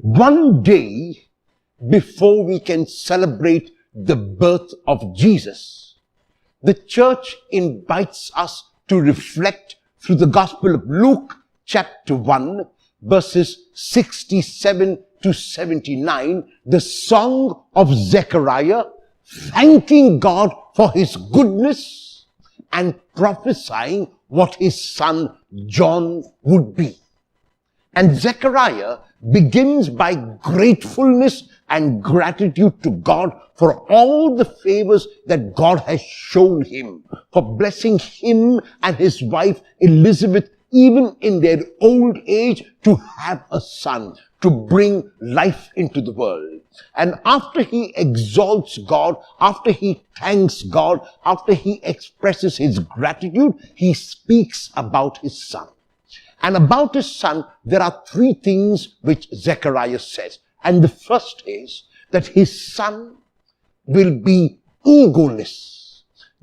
one day before we can celebrate the birth of Jesus, the church invites us to reflect through the Gospel of Luke, chapter 1, verses 67 to 79, the song of Zechariah, thanking God for his goodness and prophesying what his son John would be. And Zechariah begins by gratefulness and gratitude to God for all the favors that God has shown him, for blessing him and his wife Elizabeth, even in their old age, to have a son, to bring life into the world. And after he exalts God, after he thanks God, after he expresses his gratitude, he speaks about his son. And about his son, there are three things which Zechariah says. And the first is that his son will be egoless.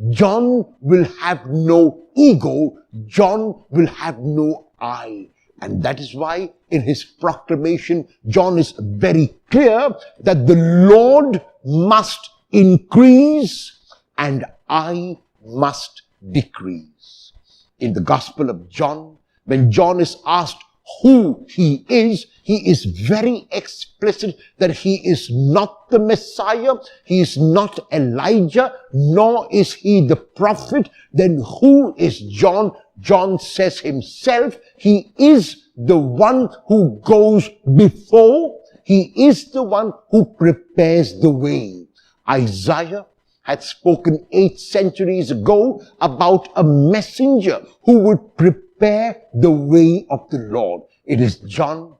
John will have no ego. John will have no I. And that is why in his proclamation, John is very clear that the Lord must increase and I must decrease. In the Gospel of John, when John is asked who he is very explicit that he is not the Messiah, he is not Elijah, nor is he the prophet. Then who is John? John says himself, he is the one who goes before, he is the one who prepares the way. Isaiah had spoken 8 centuries ago about a messenger who would prepare the way of the Lord. It is John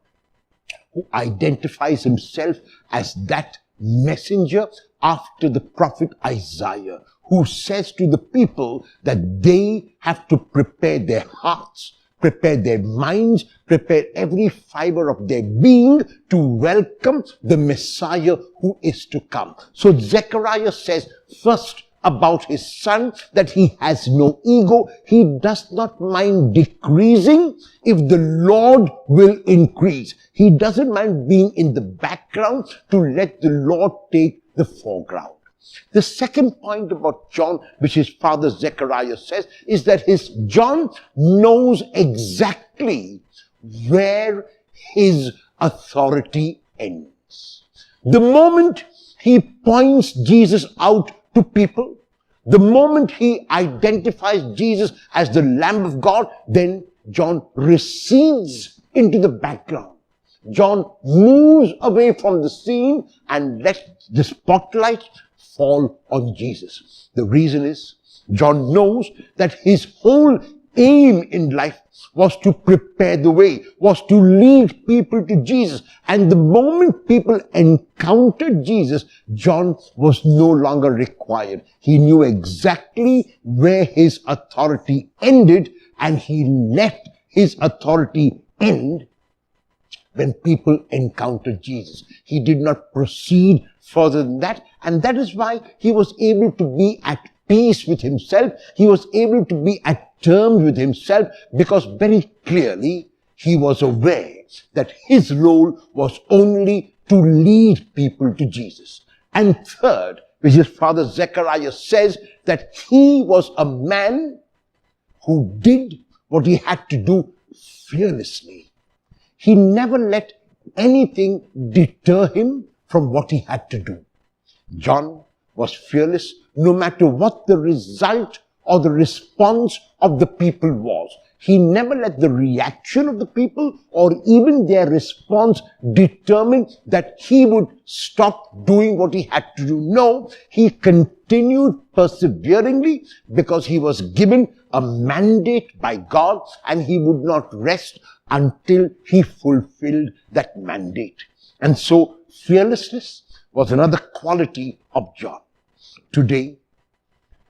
who identifies himself as that messenger after the prophet Isaiah, who says to the people that they have to prepare their hearts, prepare their minds, prepare every fiber of their being to welcome the Messiah who is to come. So Zechariah says first about his son that he has no ego. He does not mind decreasing if the Lord will increase. He doesn't mind being in the background to let the Lord take the foreground. The second point about John, which his father Zechariah says, is that John knows exactly where his authority ends. The moment he points Jesus out to people, the moment he identifies Jesus as the Lamb of God, then John recedes into the background. John moves away from the scene and lets the spotlight fall on Jesus. The reason is John knows that his whole aim in life was to prepare the way, was to lead people to Jesus. And the moment people encountered Jesus, John was no longer required. He knew exactly where his authority ended, and he let his authority end when people encountered Jesus. He did not proceed further than that, and that is why he was able to be at peace with himself. He was able to be at terms with himself because very clearly he was aware that his role was only to lead people to Jesus. And third, which his father Zechariah says, that he was a man who did what he had to do fearlessly. He never let anything deter him from what he had to do. John was fearless no matter what the result or the response of the people was. He never let the reaction of the people or even their response determine that he would stop doing what he had to do. No, he continued perseveringly because he was given a mandate by God, and he would not rest until he fulfilled that mandate. And so fearlessness was another quality of John. Today,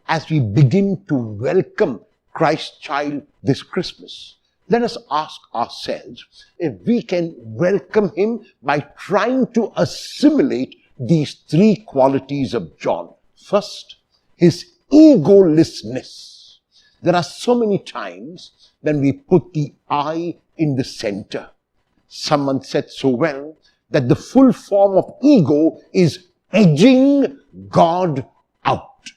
as we begin to welcome Christ's child this Christmas, let us ask ourselves if we can welcome him by trying to assimilate these three qualities of John. First, his egolessness. There are so many times when we put the I in the center. Someone said so well that the full form of ego is edging God out.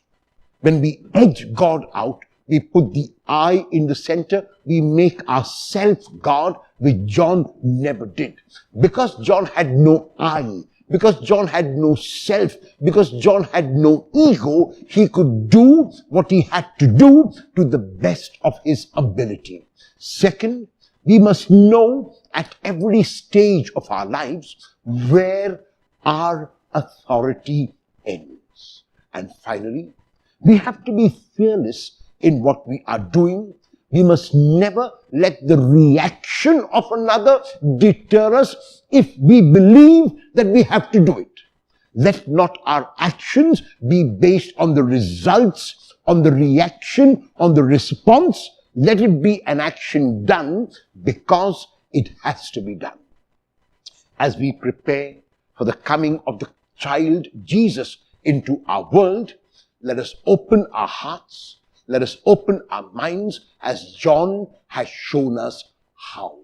When we edge God out, we put the I in the center. We make ourselves God, which John never did. Because John had no I, because John had no self, because John had no ego, he could do what he had to do to the best of his ability. Second, we must know at every stage of our lives where our authority ends. And finally, we have to be fearless in what we are doing. We must never let the reaction of another deter us if we believe that we have to do it. Let not our actions be based on the results, on the reaction, on the response. Let it be an action done because it has to be done. As we prepare for the coming of the child Jesus into our world, let us open our hearts, let us open our minds as John has shown us how.